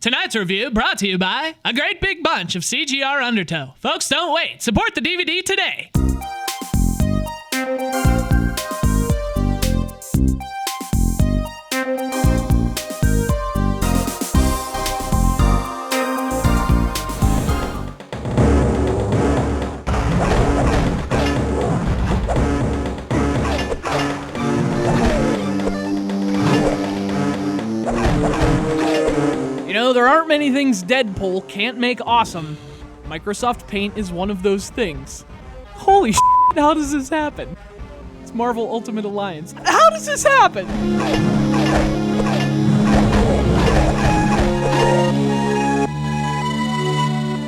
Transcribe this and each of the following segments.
Tonight's review brought to you by a great big bunch of CGR Undertow. Folks, don't wait. Support the DVD today. You know, there aren't many things Deadpool can't make awesome. Microsoft Paint is one of those things. Holy shit, how does this happen? It's Marvel Ultimate Alliance. How does this happen?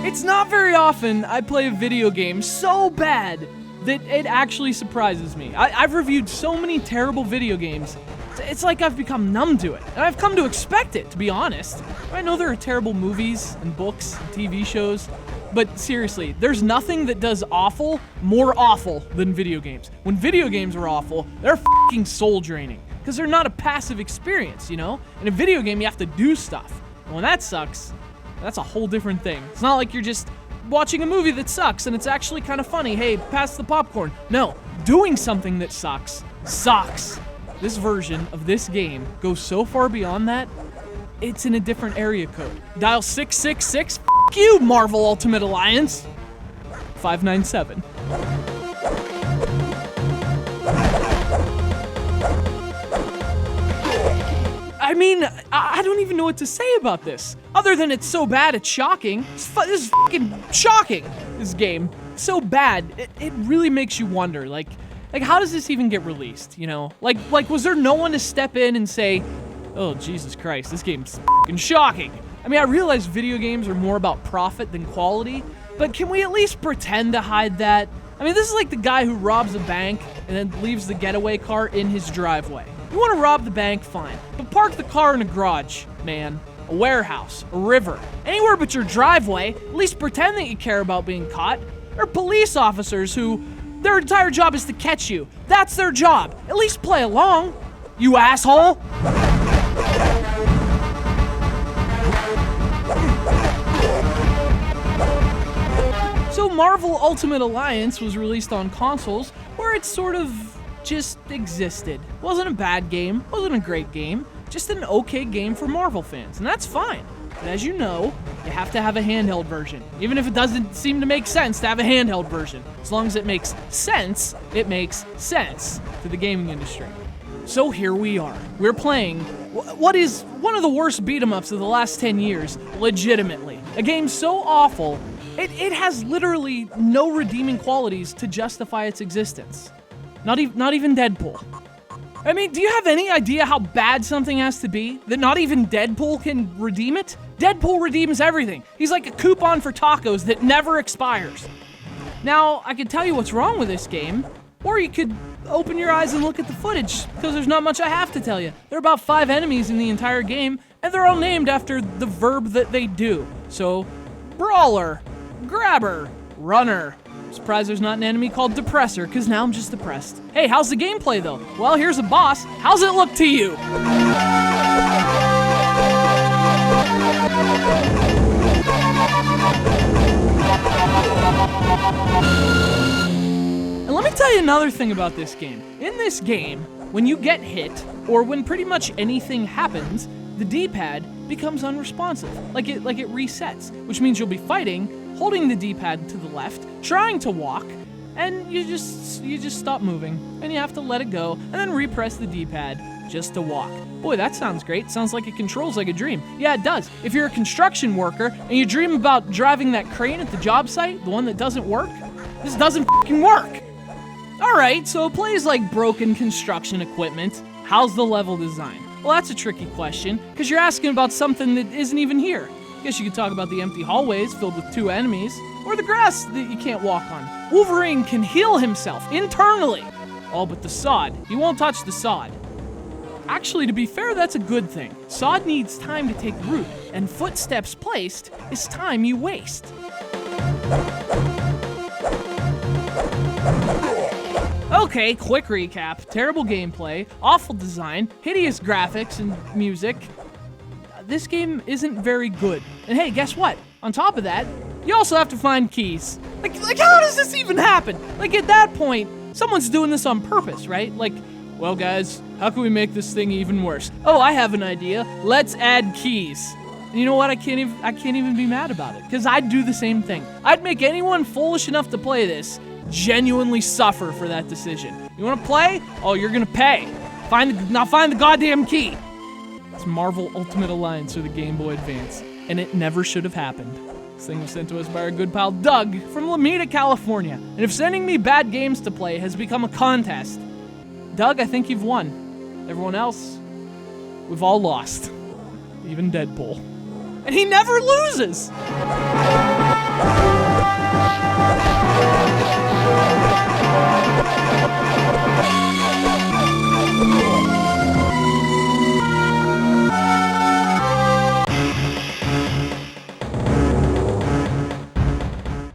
It's not very often I play a video game so bad that it actually surprises me. I've reviewed so many terrible video games. It's like I've become numb to it, and I've come to expect it, to be honest. I know there are terrible movies and books and TV shows, but seriously, there's nothing that does awful more awful than video games. When video games are awful, they're fucking soul draining, because they're not a passive experience, you know? In a video game, you have to do stuff. And when that sucks, that's a whole different thing. It's not like you're just watching a movie that sucks and it's actually kind of funny. Hey, pass the popcorn. No, doing something that sucks. This version of this game goes so far beyond that, it's in a different area code. Dial 666, f*** you, Marvel Ultimate Alliance. 597. I mean, I don't even know what to say about this, other than it's so bad it's shocking. This is fucking shocking, this game. So bad, it really makes you wonder, like, how does this even get released, you know? Like, was there no one to step in and say, oh, Jesus Christ, this game's fucking shocking? I mean, I realize video games are more about profit than quality, but can we at least pretend to hide that? I mean, this is like the guy who robs a bank and then leaves the getaway car in his driveway. You want to rob the bank, fine, but park the car in a garage, man. A warehouse, a river, anywhere but your driveway. At least pretend that you care about being caught. There are police officers who their entire job is to catch you. That's their job. At least play along, you asshole. So Marvel Ultimate Alliance was released on consoles where it sort of just existed. Wasn't a bad game, wasn't a great game, just an okay game for Marvel fans, and that's fine. But as you know, you have to have a handheld version. Even if it doesn't seem to make sense to have a handheld version. As long as it makes sense to the gaming industry. So here we are. We're playing what is one of the worst beat-em-ups of the last 10 years, legitimately. A game so awful, it has literally no redeeming qualities to justify its existence. Not even Deadpool. I mean, do you have any idea how bad something has to be that not even Deadpool can redeem it? Deadpool redeems everything. He's like a coupon for tacos that never expires. Now, I could tell you what's wrong with this game, or you could open your eyes and look at the footage, because there's not much I have to tell you. There are about 5 enemies in the entire game, and they're all named after the verb that they do. So, brawler, grabber, runner. Surprised there's not an enemy called Depressor, because now I'm just depressed. Hey, how's the gameplay though? Well, here's a boss. How's it look to you? And let me tell you another thing about this game. In this game, when you get hit, or when pretty much anything happens, the D-pad becomes unresponsive. Like it resets, which means you'll be fighting, holding the D-pad to the left, trying to walk, and you just stop moving, and you have to let it go, and then repress the D-pad just to walk. Boy, that sounds great. Sounds like it controls like a dream. Yeah, it does. If you're a construction worker, and you dream about driving that crane at the job site, the one that doesn't work, this doesn't fucking work. Alright, so it plays like broken construction equipment. How's the level design? Well, that's a tricky question, because you're asking about something that isn't even here. Guess you could talk about the empty hallways filled with 2 enemies, or the grass that you can't walk on. Wolverine can heal himself internally. All but the sod. He won't touch the sod. Actually, to be fair, that's a good thing. Sod needs time to take root, and footsteps placed is time you waste. Okay, quick recap. Terrible gameplay, awful design, hideous graphics and music. this game isn't very good. And hey, guess what? On top of that, you also have to find keys. Like how does this even happen? Like, at that point, someone's doing this on purpose, right? Like, well, guys, how can we make this thing even worse? Oh, I have an idea. Let's add keys. And you know what? I can't even be mad about it, because I'd do the same thing. I'd make anyone foolish enough to play this genuinely suffer for that decision. You want to play? Oh, you're gonna pay. Find the goddamn key. It's Marvel Ultimate Alliance for the Game Boy Advance, and it never should have happened. This thing was sent to us by our good pal Doug from Lomita, California. And if sending me bad games to play has become a contest, Doug, I think you've won. Everyone else, we've all lost. Even Deadpool. And he never loses!